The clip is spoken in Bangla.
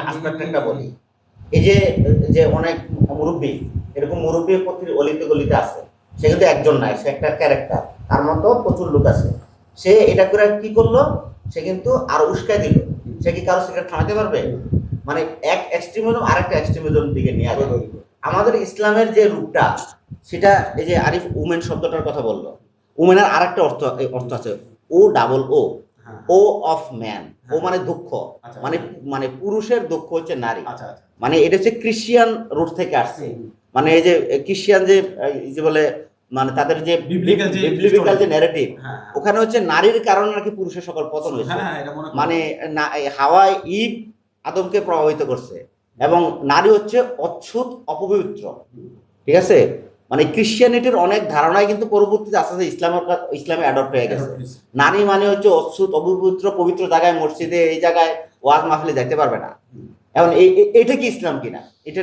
আসপেক্টটা বলি। এই যে যে অনেক মুরব্বী, এরকম মুরব্বী প্রতি অলিতে গলিতে আছে। সে কিন্তু একজন নাই, সে একটা ক্যারেক্টার। তার মতো প্রচুর লোক আছে। সে এটা করে কি করলো, সে কিন্তু আরো উস্কায় দিল। সে কি কারো সিগারেট থামাতে পারবে? মানে এক এক্সট্রিমিজম আরেকটা এক্সট্রিমিজম দিকে নিয়ে যাবে। আমাদের ইসলামের যে রূপটা, সেটা এই যে আরিফ উমেন শব্দটার কথা বললো, উমেনের আরেকটা অর্থ আছে, O double O, O of man. ও মানে দুঃখ, মানে মানে পুরুষের দুঃখ হচ্ছে নারী। মানে এটা হচ্ছে ক্রিশ্চিয়ান রুট থেকে আসছে। মানে এই যে ক্রিশ্চিয়ান যে এই যে বলে, মানে তাদের যে বিবলিক্যাল যে ন্যারেটিভ, ওখানে হচ্ছে নারীর কারণে নাকি পুরুষের সকল পতন হয়েছে। মানে হাওয়ায় ঈদ আদমকে প্রভাবিত করছে, এবং নারী হচ্ছে অচ্ছুত অপবিত্র। ঠিক আছে, মানে ক্রিশ্চিয়ানিটির অনেক ধারণাই কিন্তু পরবর্তীতে আস্তে আস্তে ইসলামে অ্যাডপ্ট হয়ে গেছে। নারী মানে হচ্ছে অচ্ছুত অপবিত্র, পবিত্র জায়গায় মসজিদে এই জায়গায় ওয়াজ মাহফিলে যাইতে পারবে না। এখন এটা কি ইসলাম কিনা, এটা